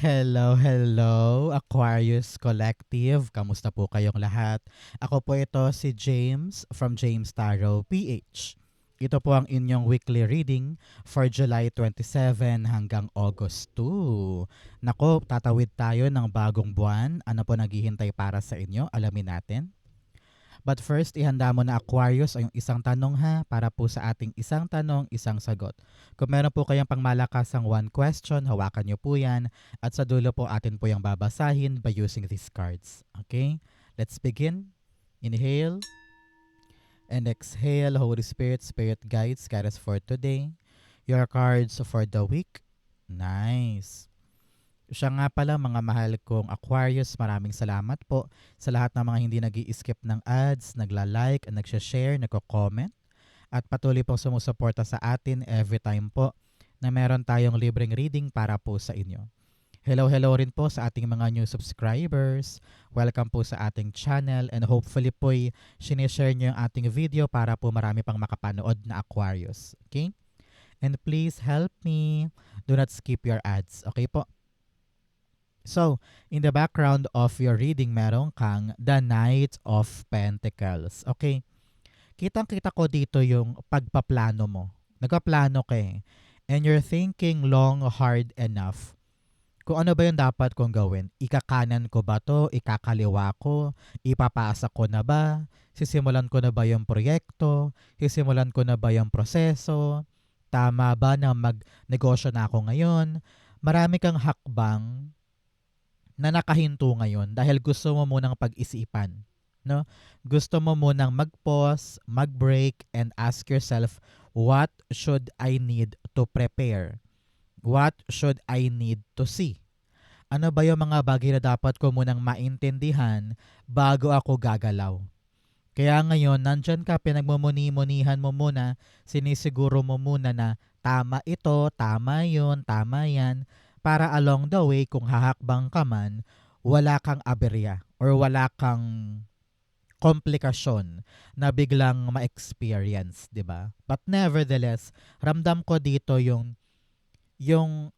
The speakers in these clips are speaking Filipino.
Hello, hello, Aquarius Collective. Kamusta po kayong lahat? Ako po ito si James from James Tarot PH. Ito po ang inyong weekly reading for July 27 hanggang August 2. Nako, tatawid tayo ng bagong buwan. Ano po naghihintay para sa inyo? Alamin natin. But first, ihanda mo na Aquarius ay yung isang tanong ha, para po sa ating isang tanong, isang sagot. Kung meron po kayong pangmalakasang one question, hawakan nyo po yan at sa dulo po atin po yung babasahin by using these cards. Okay? Let's begin. Inhale and exhale. Holy Spirit, Spirit guides, guide us for today. Your cards for the week. Nice. Siya nga pala mga mahal kong Aquarius, maraming salamat po sa lahat ng mga hindi nag-i-skip ng ads, nagla-like, nag-share, nagko-comment at patuloy pong sumusuporta sa atin every time po na meron tayong libreng reading para po sa inyo. Hello, hello rin po sa ating mga new subscribers. Welcome po sa ating channel and hopefully po sinishare nyo yung ating video para po marami pang makapanood na Aquarius. Okay? And please help me. Do not skip your ads. Okay po? So, in the background of your reading, meron kang the Knight of Pentacles. Okay? Kitang-kita ko dito yung pagpaplano mo. Nagpaplano ka eh. And you're thinking long, hard enough. Kung ano ba yung dapat kong gawin? Ikakanan ko ba to? Ikakaliwa ko? Ipapasa ko na ba? Sisimulan ko na ba yung proyekto? Sisimulan ko na ba yung proseso? Tama ba na magnegosyo na ako ngayon? Marami kang hakbang na nakahinto ngayon dahil gusto mo munang pag-isipan. No? Gusto mo munang mag-pause, mag-break, and ask yourself, what should I need to prepare? What should I need to see? Ano ba yung mga bagay na dapat ko munang maintindihan bago ako gagalaw? Kaya ngayon, nandyan ka, pinagmumuni-munihan mo muna, sinisiguro mo muna na tama ito, tama yun, tama yan, para along the way, kung hahakbang ka man, wala kang aberya or wala kang komplikasyon na biglang ma-experience, di ba? But nevertheless, ramdam ko dito yung, yung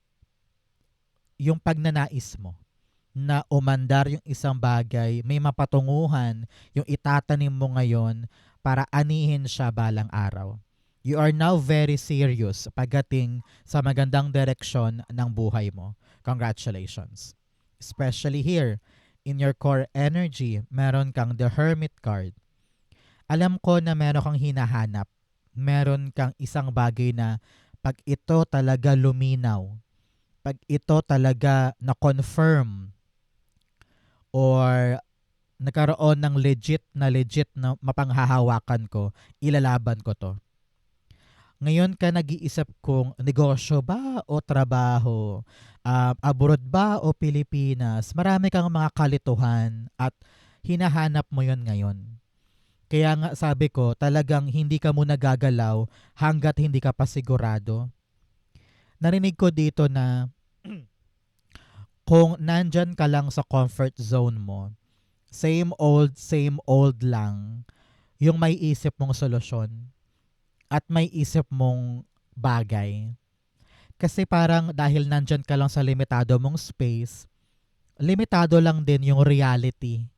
pagnanais mo na umandar yung isang bagay, may mapatunguhan yung itatanim mo ngayon para anihin siya balang araw. You are now very serious pagdating sa magandang direksyon ng buhay mo. Congratulations. Especially here, in your core energy, meron kang the Hermit card. Alam ko na meron kang hinahanap. Meron kang isang bagay na pag ito talaga luminaw, pag ito talaga na-confirm or nagkaroon ng legit na mapanghahawakan ko, ilalaban ko to. Ngayon ka nag-iisip kung negosyo ba o trabaho, abroad ba o Pilipinas, marami kang mga kalituhan at hinahanap mo yon ngayon. Kaya nga sabi ko, talagang hindi ka muna gagalaw hanggat hindi ka pa sigurado. Narinig ko dito na kung nandyan ka lang sa comfort zone mo, same old lang yung may isip mong solusyon at may isip mong bagay. Kasi parang dahil nandyan ka lang sa limitado mong space, limitado lang din yung reality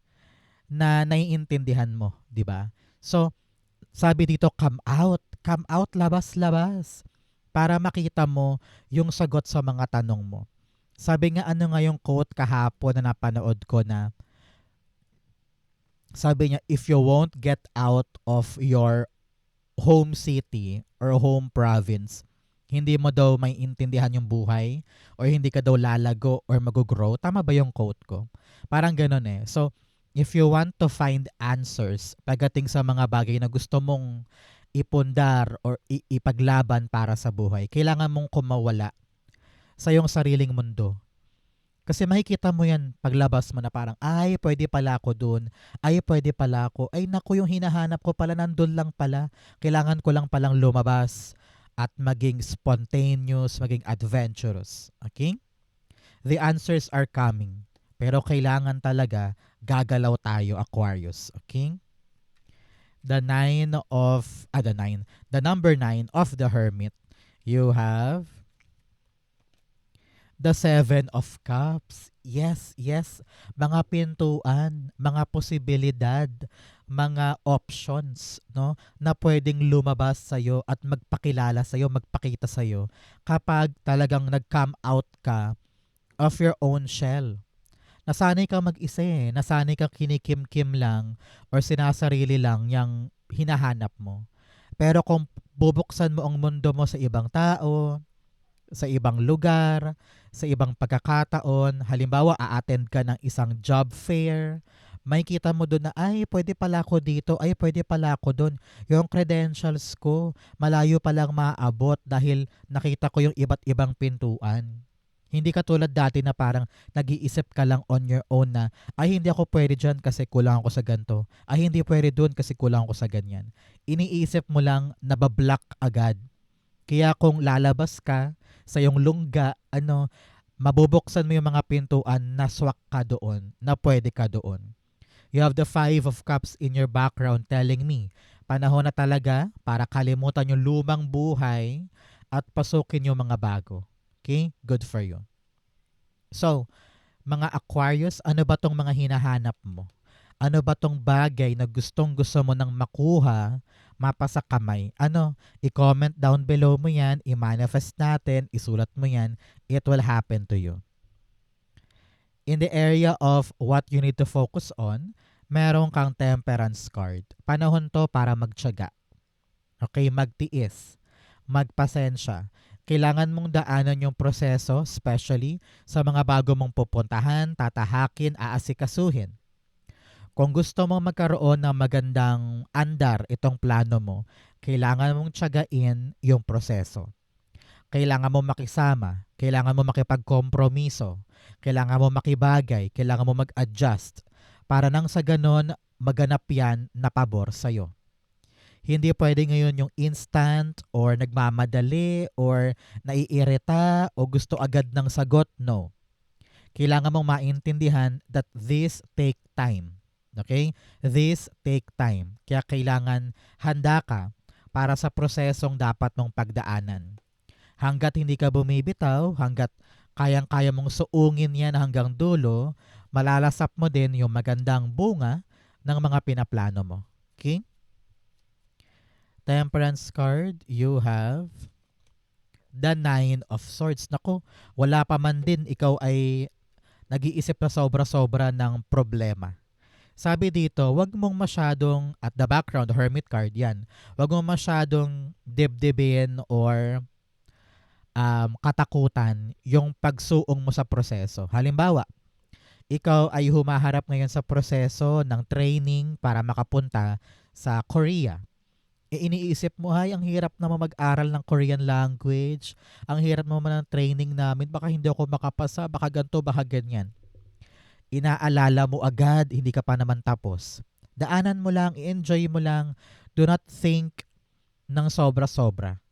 na naiintindihan mo, di ba? So, sabi dito, come out, labas-labas para makita mo yung sagot sa mga tanong mo. Sabi nga ano nga yung quote kahapon na napanood ko na sabi niya, if you won't get out of your home city or home province, hindi mo daw may intindihan yung buhay or hindi ka daw lalago or mag-grow. Tama ba yung quote ko? Parang ganun eh. So, if you want to find answers pagdating sa mga bagay na gusto mong ipundar or ipaglaban para sa buhay, kailangan mong kumawala sa iyong sariling mundo. Kasi makikita mo yan paglabas mo na parang, ay, pwede pala ako dun. Ay, pwede pala ako. Ay, naku, yung hinahanap ko pala, nandun lang pala. Kailangan ko lang palang lumabas at maging spontaneous, maging adventurous. Okay? The answers are coming. Pero kailangan talaga gagalaw tayo, Aquarius. Okay? The number 9 of the Hermit. You have The Seven of Cups. Yes, yes. Mga pintuan, mga posibilidad, mga options, no, na pwedeng lumabas sa'yo at magpakilala sa'yo, magpakita sa'yo kapag talagang nag-come out ka of your own shell. Nasanay kang mag-isa eh. Nasanay kang kinikim-kim lang or sinasarili lang yung hinahanap mo. Pero kung bubuksan mo ang mundo mo sa ibang tao, sa ibang lugar, sa ibang pagkakataon, halimbawa a-attend ka ng isang job fair, may kita mo doon na, ay, pwede pala ako dito, ay, pwede pala ako doon. Yung credentials ko, malayo palang maaabot dahil nakita ko yung iba't ibang pintuan. Hindi katulad dati na parang nag-iisip ka lang on your own na, ay hindi ako pwede dyan kasi kulang ako sa ganito. Ay hindi pwede doon kasi kulang ako sa ganyan. Iniisip mo lang, nabablock agad. Kaya kung lalabas ka sa iyong lungga, mabubuksan mo yung mga pintuan na swak ka doon, na pwede ka doon. You have the Five of Cups in your background telling me, panahon na talaga para kalimutan yung lumang buhay at pasukin yung mga bago. Okay? Good for you. So, mga Aquarius, ano ba tong mga hinahanap mo? Ano ba tong bagay na gustong gusto mo nang makuha, mapasa kamay? I-comment down below mo yan, i-manifest natin, isulat mo yan, it will happen to you. In the area of what you need to focus on, meron kang temperance card. Panahon to para magtiyaga. Okay, magtiis, magpasensya. Kailangan mong daanan yung proseso, especially sa mga bago mong pupuntahan, tatahakin, aasikasuhin. Kung gusto mong magkaroon ng magandang andar itong plano mo, kailangan mong tiyagain yung proseso. Kailangan mo makisama, kailangan mo makipagkompromiso, kailangan mo makibagay, kailangan mo mag-adjust para nang sa ganon maganap yan na pabor sa'yo. Hindi pwede ngayon yung instant or nagmamadali or naiirita o gusto agad ng sagot. No. Kailangan mong maintindihan that this take time. Okay? This take time. Kaya kailangan handa ka para sa prosesong dapat mong pagdaanan. Hanggat hindi ka bumibitaw, hanggat kayang-kaya mong suungin yan hanggang dulo, malalasap mo din yung magandang bunga ng mga pinaplano mo. Okay? Temperance card, you have the Nine of Swords. Naku, wala pa man din ikaw ay nag-iisip na sobra-sobra ng problema. Sabi dito, wag mong masyadong, at the background, Hermit card yan, wag mong masyadong dibdibin or katakutan yung pagsuong mo sa proseso. Halimbawa, ikaw ay humaharap ngayon sa proseso ng training para makapunta sa Korea. Iniisip mo, ay, ang hirap naman mag-aral ng Korean language. Ang hirap naman ng training namin. Baka hindi ako makapasa. Baka ganito, baka ganyan. Inaalala mo agad, hindi ka pa naman tapos. Daanan mo lang, i-enjoy mo lang. Do not think ng sobra-sobra.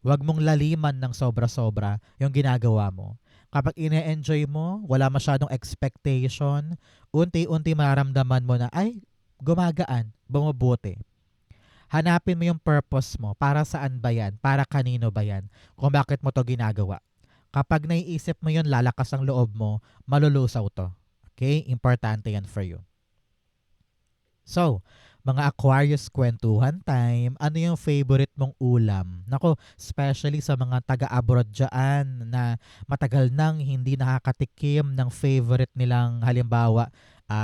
Huwag mong laliman ng sobra-sobra yung ginagawa mo. Kapag ine-enjoy mo, wala masyadong expectation, unti-unti mararamdaman mo na, ay, gumagaan, bumubuti. Hanapin mo yung purpose mo. Para saan ba yan? Para kanino ba yan? Kung bakit mo to ginagawa. Kapag naiisip mo yun, lalakas ang loob mo, malulusaw to. Okay? Importante yan for you. So, mga Aquarius kwentuhan time, ano yung favorite mong ulam? Nako, especially sa mga taga-abroad dyan na matagal nang hindi nakakatikim ng favorite nilang halimbawa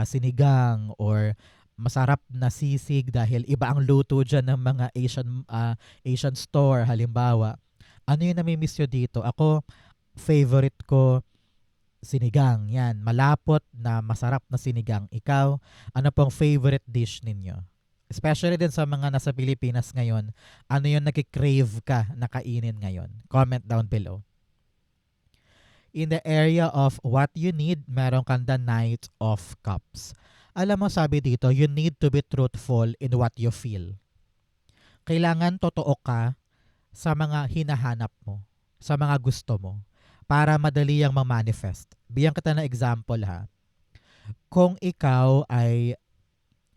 sinigang or masarap na sisig dahil iba ang luto dyan ng mga Asian store halimbawa. Ano yung namimiss nyo dito? Ako, favorite ko sinigang. Yan, malapot na masarap na sinigang. Ikaw, ano pong favorite dish ninyo? Especially din sa mga nasa Pilipinas ngayon, ano yung nag-crave ka na kainin ngayon? Comment down below. In the area of what you need, meron kang the Knight of Cups. Alam mo, sabi dito, you need to be truthful in what you feel. Kailangan totoo ka sa mga hinahanap mo, sa mga gusto mo, para madali yang ma-manifest. Bigyan kita ng example ha. Kung ikaw ay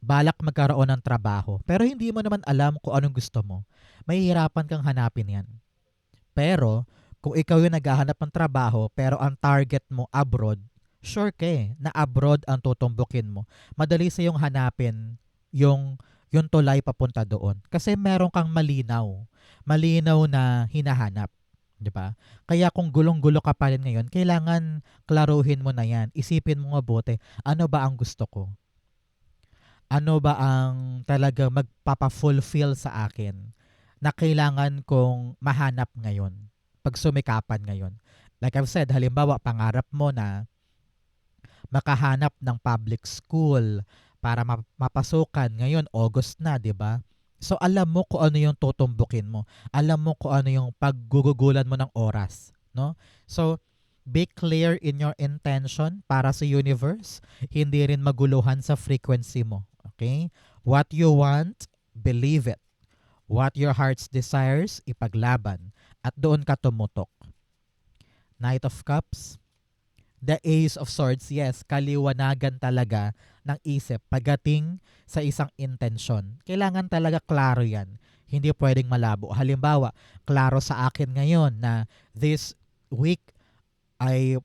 balak magkaroon ng trabaho, pero hindi mo naman alam kung anong gusto mo, mahihirapan kang hanapin yan. Pero, Kung ikaw yung naghahanap ng trabaho pero ang target mo abroad, sure ka na abroad ang tutumbukin mo. Madali sa yung hanapin yung tulay papunta doon. Kasi meron kang malinaw. Malinaw na hinahanap. 'Di ba? Kaya kung gulong-gulo ka pa rin ngayon, kailangan klaruhin mo na yan. Isipin mo mabuti, ano ba ang gusto ko? Ano ba ang talaga magpapa-fulfill sa akin na kailangan kong mahanap ngayon, pagsumikapan ngayon. Like I've said, halimbawa, pangarap mo na makahanap ng public school para mapasukan. Ngayon, August na, di ba? So, alam mo kung ano yung tutumbukin mo. Alam mo kung ano yung paggugugulan mo ng oras. No? So, be clear in your intention para sa universe. Hindi rin maguluhan sa frequency mo. Okay? What you want, believe it. What your heart's desires, ipaglaban. At doon ka tumutok. Knight of Cups. The Ace of Swords, yes, kaliwanagan talaga ng isip pagdating sa isang intensyon. Kailangan talaga klaro yan. Hindi pwedeng malabo. Halimbawa, klaro sa akin ngayon na this week ay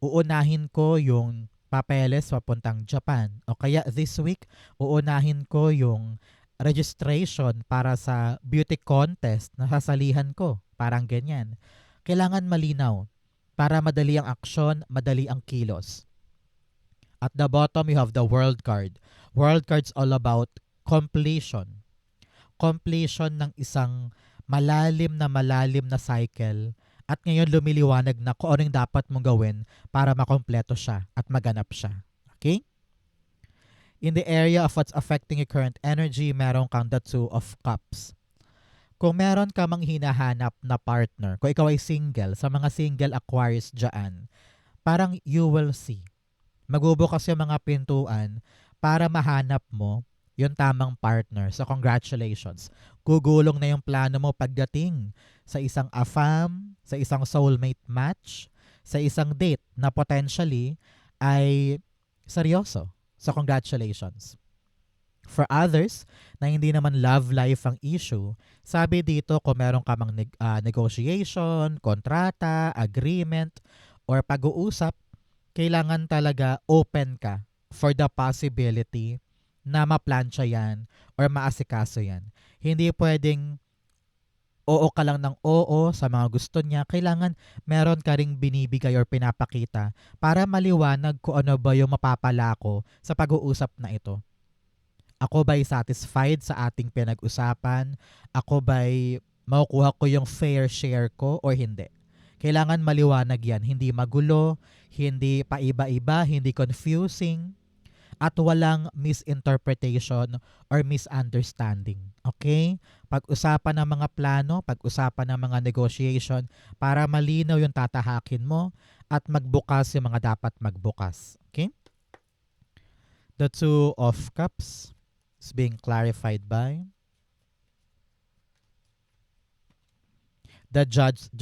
uunahin ko yung papeles papuntang Japan. O kaya this week, uunahin ko yung registration para sa beauty contest na sasalihan ko. Parang ganyan. Kailangan malinaw para madali ang aksyon, madali ang kilos. At the bottom, you have the World card. World card's all about completion. Completion ng isang malalim na cycle. At ngayon lumiliwanag na kung anong dapat mong gawin para makompleto siya at maganap siya. Okay? In the area of what's affecting your current energy, meron kang the Two of Cups. Kung meron ka mang hinahanap na partner, kung ikaw ay single, sa mga single Aquarius dyan, parang you will see. Magbubukas yung mga pintuan para mahanap mo yung tamang partner. So congratulations. Gugulong na yung plano mo pagdating sa isang affam, sa isang soulmate match, sa isang date na potentially ay seryoso. So congratulations. For others na hindi naman love life ang issue, sabi dito kung meron ka mang negotiation, kontrata, agreement, or pag-uusap, kailangan talaga open ka for the possibility na maplansya yan or maasikaso yan. Hindi pwedeng oo ka lang ng oo sa mga gusto niya. Kailangan meron ka ring binibigay or pinapakita para maliwanag kung ano ba yung mapapala ko sa pag-uusap na ito. Ako ba'y satisfied sa ating pinag-usapan? Ako ba'y makukuha ko yung fair share ko or hindi? Kailangan maliwanag yan. Hindi magulo, hindi paiba-iba, hindi confusing, at walang misinterpretation or misunderstanding. Okay? Pag-usapan ng mga plano, pag-usapan ng mga negotiation para malinaw yung tatahakin mo at magbukas yung mga dapat magbukas. Okay? The Two of Cups is being clarified by the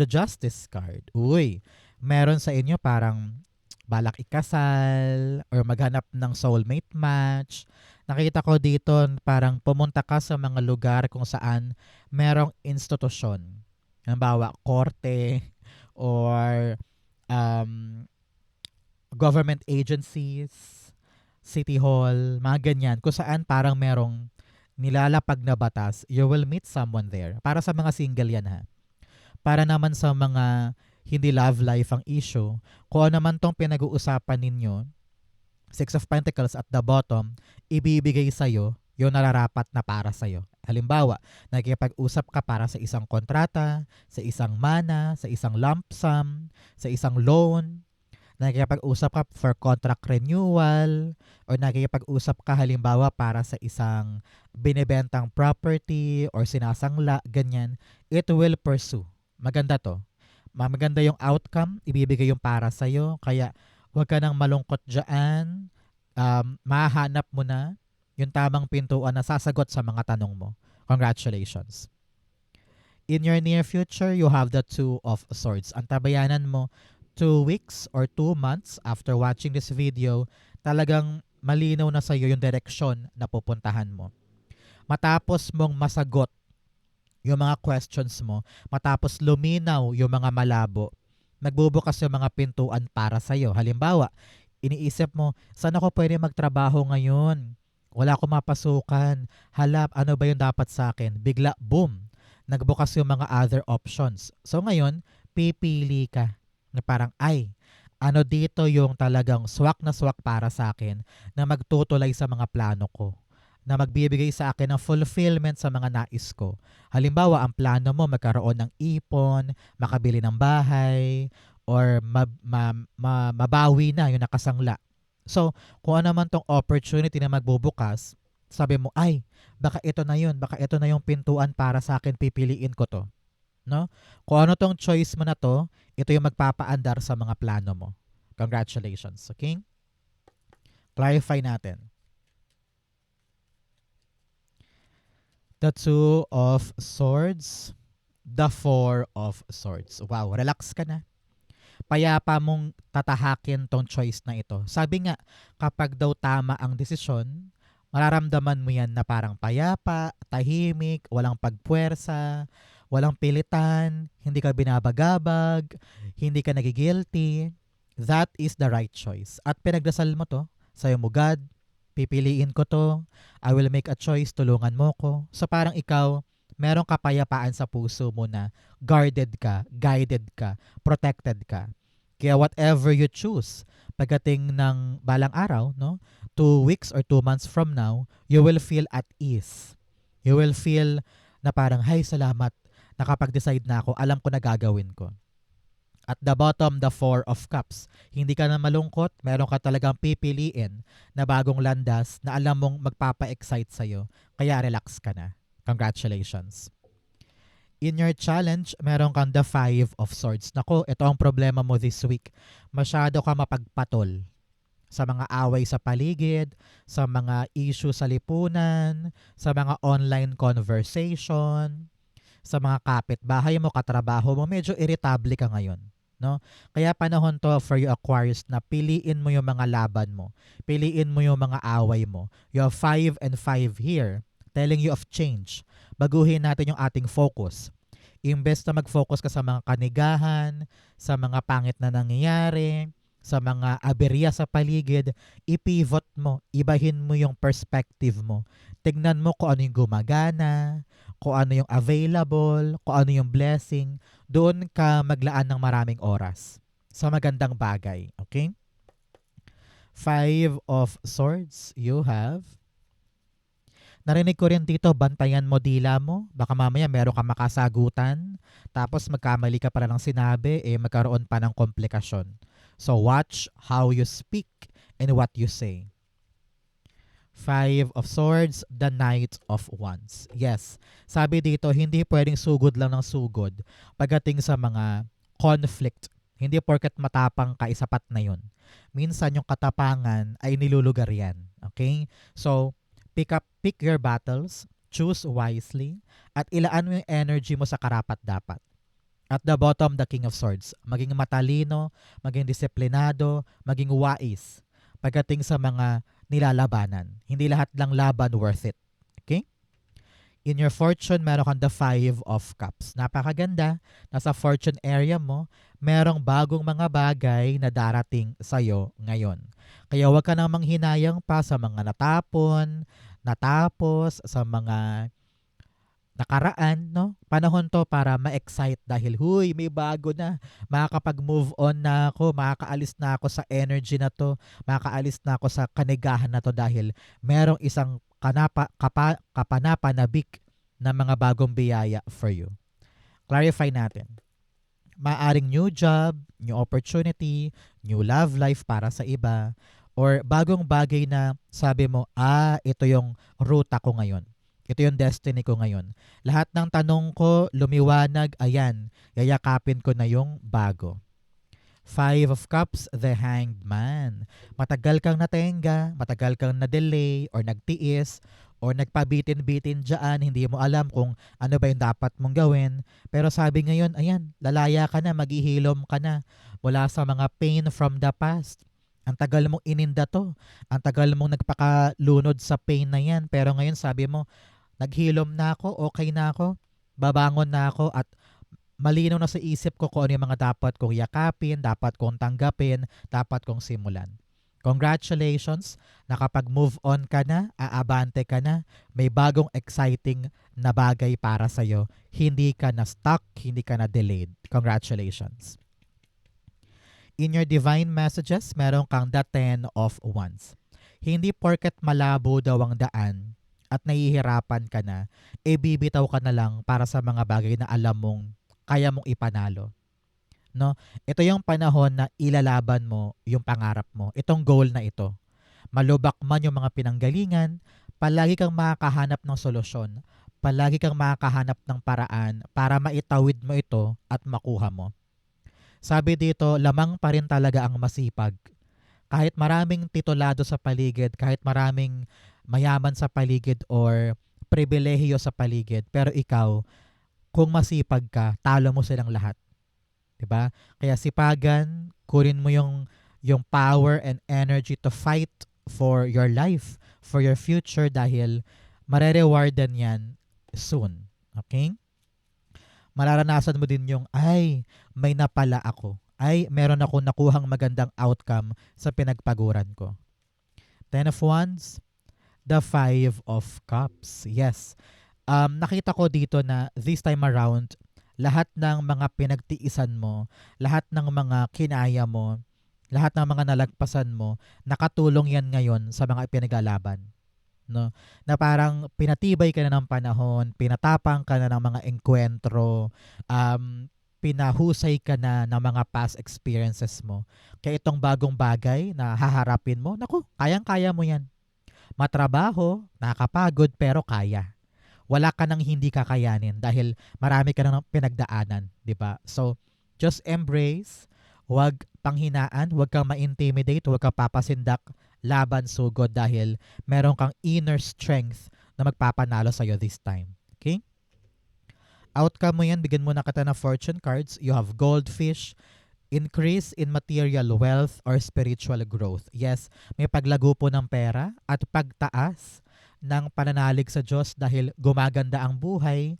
Justice card. Uy, meron sa inyo parang balak ikasal or maghanap ng soulmate match. Nakita ko dito parang pumunta ka sa mga lugar kung saan merong institusyon. Halimbawa, korte or government agencies, city hall, mga ganyan. Kung saan parang merong nilalapag na batas, you will meet someone there. Para sa mga single yan ha. Para naman sa mga hindi love life ang issue, kung ano naman tong pinag-uusapan ninyo, Six of Pentacles at the bottom, ibibigay sa'yo yung nararapat na para sa'yo. Halimbawa, nakikipag-usap ka para sa isang kontrata, sa isang mana, sa isang lump sum, sa isang loan, nakikipag-usap ka for contract renewal, or nakikipag-usap ka halimbawa para sa isang binibentang property or sinasangla, ganyan, it will pursue. Maganda to. Maganda yung outcome, ibibigay yung para sa'yo. Kaya huwag ka nang malungkot dyan. Mahanap mo na yung tamang pintuan na sasagot sa mga tanong mo. Congratulations. In your near future, you have the Two of Swords. Ang tabayanan mo, 2 weeks or 2 months after watching this video, talagang malinaw na sa'yo yung direksyon na pupuntahan mo. Matapos mong masagot yung mga questions mo, matapos luminaw yung mga malabo, nagbubukas yung mga pintuan para sa'yo. Halimbawa, iniisip mo, saan ako pwede magtrabaho ngayon? Wala akong mapasukan. Hala, ano ba yung dapat sa akin? Bigla, boom, nagbukas yung mga other options. So ngayon, pipili ka na parang, ay, ano dito yung talagang swak na swak para sa akin na magtutulay sa mga plano ko, na magbibigay sa akin ng fulfillment sa mga nais ko. Halimbawa, ang plano mo magkaroon ng ipon, makabili ng bahay, or mabawi na yung nakasangla. So, kung ano man tong opportunity na magbubukas, sabi mo, ay, baka ito na yun, baka ito na yung pintuan para sa akin, pipiliin ko to. No? Kung ano tong choice mo na to, ito yung magpapaandar sa mga plano mo. Congratulations, okay? Clarify natin. The Two of Swords, the Four of Swords. Wow, relax ka na. Payapa mong tatahakin tong choice na ito. Sabi nga, kapag daw tama ang desisyon, mararamdaman mo yan na parang payapa, tahimik, walang pagpuwersa, walang pilitan, hindi ka binabagabag, hindi ka nagigilty. That is the right choice. At pinagdasal mo to, sayo mo, God, pipiliin ko to, I will make a choice, tulungan mo ko. So parang ikaw, merong kapayapaan sa puso mo na guarded ka, guided ka, protected ka. Kaya whatever you choose, pagdating ng balang araw, no, 2 weeks or 2 months from now, you will feel at ease. You will feel na parang, hay, salamat, nakapag-decide na ako, alam ko na gagawin ko. At the bottom, the Four of Cups. Hindi ka na malungkot, meron ka talagang pipiliin na bagong landas na alam mong magpapa-excite sa'yo. Kaya relax ka na. Congratulations. In your challenge, meron kang the Five of Swords. Nako, ito ang problema mo this week. Masyado ka mapagpatol sa mga away sa paligid, sa mga issue sa lipunan, sa mga online conversation, sa mga kapitbahay mo, katrabaho mo. Medyo irritable ka ngayon. No? Kaya panahon to for you Aquarius na piliin mo yung mga laban mo. Piliin mo yung mga away mo. You have 5 and 5 here telling you of change. Baguhin natin yung ating focus. Imbes na mag-focus ka sa mga kanigahan, sa mga pangit na nangyayari, sa mga aberya sa paligid, i-pivot mo, ibahin mo yung perspective mo. Tignan mo kung ano yung gumagana, kung ano yung available, kung ano yung blessing. Doon ka maglaan ng maraming oras sa magandang bagay. Okay? 5 of Swords, you have. Narinig ko rin dito, bantayan mo dila mo. Baka mamaya meron ka makasagutan. Tapos magkamali ka pala ng sinabi, magkaroon pa ng komplikasyon. So watch how you speak and what you say. 5 of Swords, the Knight of Wands. Yes, sabi dito, hindi pwedeng sugod lang ng sugod pagdating sa mga conflict. Hindi porket matapang ka, isapat na yun. Minsan yung katapangan ay nilulugar yan. Okay? So, pick your battles, choose wisely, at ilaan mo yung energy mo sa karapat-dapat. At the bottom, the King of Swords. Maging matalino, maging disiplinado, maging wais pagdating sa mga nilalabanan. Hindi lahat lang laban worth it. Okay? In your fortune, meron kang the 5 of Cups. Napakaganda. Nasa fortune area mo, merong bagong mga bagay na darating sa'yo ngayon. Kaya huwag ka nang manghinayang pa sa mga natapos, sa mga nakaraan, no? Panahon to para ma-excite dahil, huy, may bago na. Makakapag-move on na ako, makakaalis na ako sa energy na to, makakaalis na ako sa kanigahan na to dahil merong isang kapanapanabik na mga bagong biyaya for you. Clarify natin. Maaring new job, new opportunity, new love life para sa iba, or bagong bagay na sabi mo, ito yung ruta ko ngayon. Ito yung destiny ko ngayon. Lahat ng tanong ko, lumiwanag, ayan, yayakapin ko na yung bago. 5 of Cups, the Hanged Man. Matagal kang natenga, matagal kang na-delay, or nagtiis, or nagpabitin-bitin dyan, hindi mo alam kung ano ba yung dapat mong gawin. Pero sabi ngayon, ayan, lalaya ka na, maghihilom ka na mula sa mga pain from the past. Ang tagal mong ininda to. Ang tagal mong nagpakalunod sa pain na yan. Pero ngayon sabi mo, naghilom na ako, okay na ako. babangon na ako at malinaw na sa isip ko kung ano yung mga dapat kong yakapin, dapat kong tanggapin, dapat kong simulan. Congratulations, nakapag-move on ka na, aabante ka na, may bagong exciting na bagay para sa'yo. Hindi ka na stuck, hindi ka na delayed. Congratulations. In your divine messages, meron kang the 10 of Wands. Hindi porket malabo daw ang daan at nahihirapan ka na, bibitaw ka na lang para sa mga bagay na alam mong kaya mong ipanalo. No? Ito yung panahon na ilalaban mo yung pangarap mo. Itong goal na ito. Malubak man yung mga pinanggalingan, palagi kang makakahanap ng solusyon. Palagi kang makakahanap ng paraan para maitawid mo ito at makuha mo. Sabi dito, lamang pa rin talaga ang masipag. Kahit maraming titulado sa paligid, kahit maraming mayaman sa paligid or pribilehiyo sa paligid, pero ikaw, kung masipag ka, talo mo silang lahat. 'Di ba? Kaya sipagan, kunin mo yung power and energy to fight for your life, for your future dahil marerewardan yan soon. Okay? Mararanasan mo din yung, ay, may napala ako. Ay, meron ako nakuhang magandang outcome sa pinagpaguran ko. 10 of Wands, the 5 of Cups. Yes. Nakita ko dito na this time around, lahat ng mga pinagtiisan mo, lahat ng mga kinaya mo, lahat ng mga nalagpasan mo, nakatulong yan ngayon sa mga pinagalaban. No? Na parang pinatibay ka na ng panahon, pinatapang ka na ng mga engkwentro, pinahusay ka na ng mga past experiences mo. Kaya itong bagong bagay na haharapin mo, naku, kayang-kaya mo yan. Matrabaho, nakakapagod, pero kaya. Wala ka nang hindi kakayanin dahil marami ka nang pinagdaanan, di ba? So, just embrace, huwag panghinaan, huwag kang ma-intimidate, huwag kang papasindak, laban sugod dahil meron kang inner strength na magpapanalo sa'yo this time. Okay? Outcome mo yan, bigyan mo na kita ng fortune cards. You have goldfish, increase in material wealth or spiritual growth. Yes, may paglago po ng pera at pagtaas ng pananalig sa Diyos dahil gumaganda ang buhay,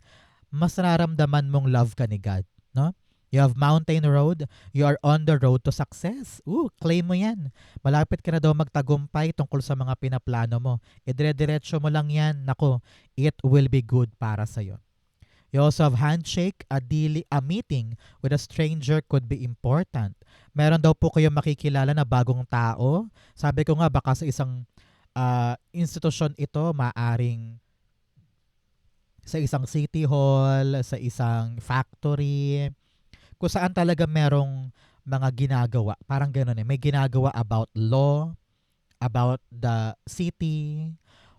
mas nararamdaman mong love ka ni God. No? You have mountain road, you are on the road to success. Claim mo yan. Malapit ka na daw magtagumpay tungkol sa mga pinaplano mo. Idire-diretso mo lang yan. Nako, it will be good para sa'yo. You also have handshake, a meeting with a stranger could be important. Meron daw po kayong makikilala na bagong tao. Sabi ko nga, baka sa isang institusyon ito, maaring sa isang city hall, sa isang factory, kung saan talaga merong mga ginagawa. Parang gano'n eh. May ginagawa about law, about the city,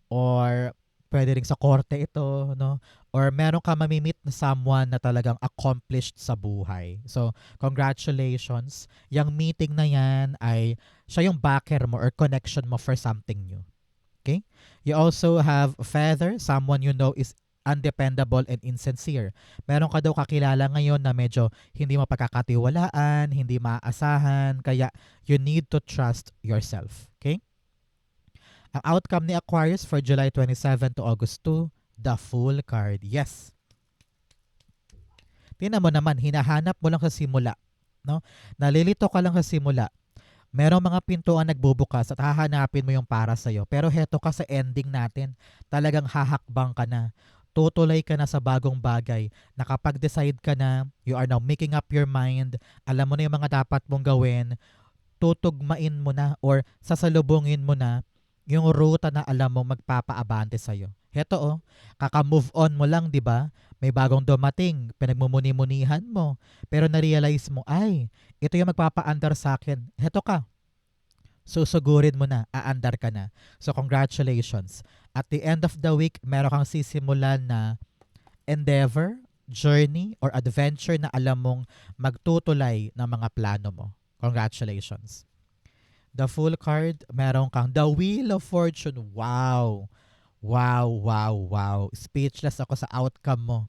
or pwede rin sa korte ito, no? Or meron ka mamimit na someone na talagang accomplished sa buhay. So, congratulations. Yung meeting na yan ay siya yung backer mo or connection mo for something new. Okay? You also have feather, someone you know is undependable and insincere. Meron ka daw kakilala ngayon na medyo hindi mapagkakatiwalaan, hindi maaasahan, kaya you need to trust yourself. Okay? Ang outcome ni Aquarius for July 27 to August 2, the Fool card. Yes. Tingnan mo naman, hinahanap mo lang sa simula. No? Nalilito ka lang sa simula. Merong mga pintuan nagbubukas at hahanapin mo yung para sa'yo. Pero heto ka sa ending natin. Talagang hahakbang ka na. Tutulay ka na sa bagong bagay. Nakapag-decide ka na, you are now making up your mind, alam mo na yung mga dapat mong gawin, tutugmain mo na or sasalubungin mo na yung ruta na alam mo magpapaabante sa'yo. Heto kaka-move on mo lang, di ba? May bagong dumating, pinagmumuni-munihan mo, pero na-realize mo, ay, ito yung magpapaandar sa akin. Heto ka. Susugurin mo na, aandar ka na. So congratulations. At the end of the week, meron kang sisimulan na endeavor, journey, or adventure na alam mong magtutulay ng mga plano mo. Congratulations. The Fool card, meron kang the Wheel of Fortune. Wow! Wow, wow, wow. Speechless ako sa outcome mo.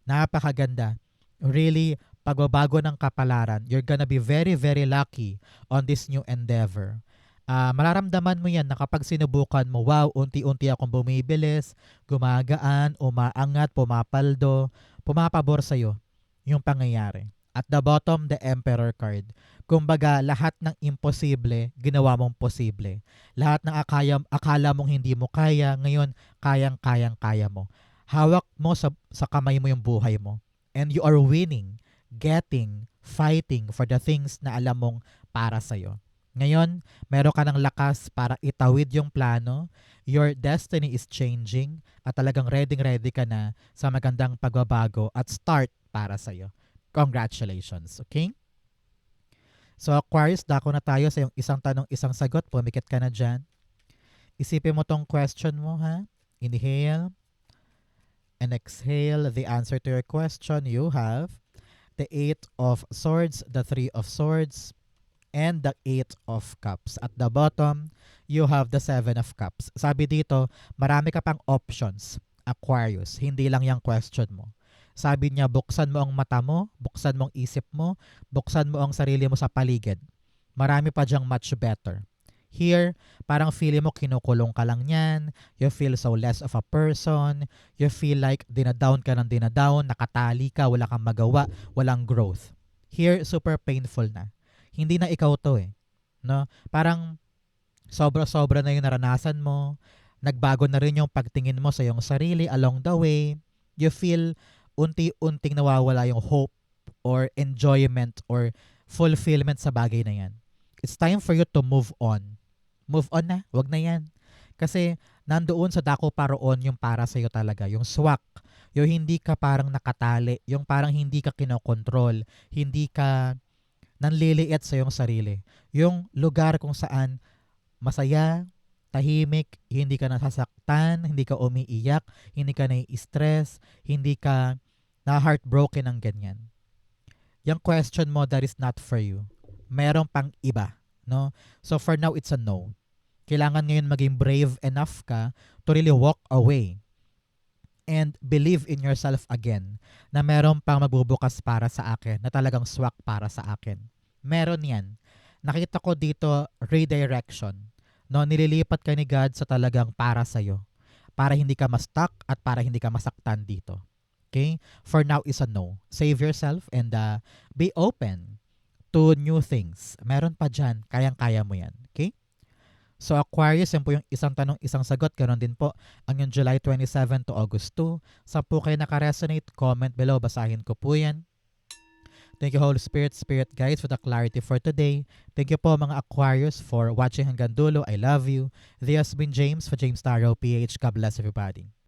Napakaganda. Really, pagbabago ng kapalaran, you're gonna be very, very lucky on this new endeavor. Mararamdaman mo yan na kapag sinubukan mo, wow, unti-unti akong bumibilis, gumagaan, umaangat, pumapaldo, pumapabor sa'yo yung pangyayari. At the bottom, the Emperor card. Kumbaga, lahat ng imposible, ginawa mong posible. Lahat ng akala mong hindi mo kaya, ngayon, kayang-kayang-kaya mo. Hawak mo sa kamay mo yung buhay mo. And you are winning, getting, fighting for the things na alam mong para sa'yo. Ngayon, meron ka ng lakas para itawid yung plano, your destiny is changing, at talagang ready ka na sa magandang pagbabago at start para sa'yo. Congratulations, okay? So Aquarius, dako na tayo sa yung isang tanong, isang sagot. Pumikit ka na dyan. Isipin mo tong question mo, ha? Inhale and exhale the answer to your question. You have the 8 of Swords, the 3 of Swords, and the 8 of Cups. At the bottom, you have the 7 of Cups. Sabi dito, marami ka pang options, Aquarius. Hindi lang yung question mo. Sabi niya, buksan mo ang mata mo, buksan mo ang isip mo, buksan mo ang sarili mo sa paligid. Marami pa dyang much better. Here, parang feeling mo kinukulong ka lang yan, you feel so less of a person, you feel like dinadown ka ng dinadown, nakatali ka, wala kang magawa, walang growth. Here, super painful na. Hindi na ikaw to eh. No? Parang sobra-sobra na yung naranasan mo, nagbago na rin yung pagtingin mo sa iyong sarili along the way, you feel unti-unting nawawala yung hope or enjoyment or fulfillment sa bagay na yan. It's time for you to move on. Move on na, wag na yan. Kasi nandoon sa dako paroon yung para sa'yo talaga, yung swak, yung hindi ka parang nakatali, yung parang hindi ka kinokontrol, hindi ka nanliliit sa iyong sarili. Yung lugar kung saan masaya, tahimik, hindi ka nasasaktan, hindi ka umiiyak, hindi ka nai-stress, hindi ka na-heartbroken ng ganyan. Yung question mo, that is not for you. Meron pang iba. No? So for now, it's a no. Kailangan ngayon maging brave enough ka to really walk away and believe in yourself again na meron pang magbubukas para sa akin, na talagang swak para sa akin. Meron yan. Nakita ko dito redirection. No, nililipat ka ni God sa talagang para sa'yo. Para hindi ka ma-stuck at para hindi ka masaktan dito. Okay? For now is a no. Save yourself and be open to new things. Meron pa dyan. Kayang-kaya mo yan. Okay? So Aquarius, yan po yung isang tanong, isang sagot. Ganon din po ang yung July 27 to August 2. Sa po kayo nakaresonate, comment below. Basahin ko po yan. Thank you Holy Spirit, Spirit Guides for the clarity for today. Thank you po mga Aquarius for watching hanggang dulo. I love you. This has been James for James Tarot PH. God bless everybody.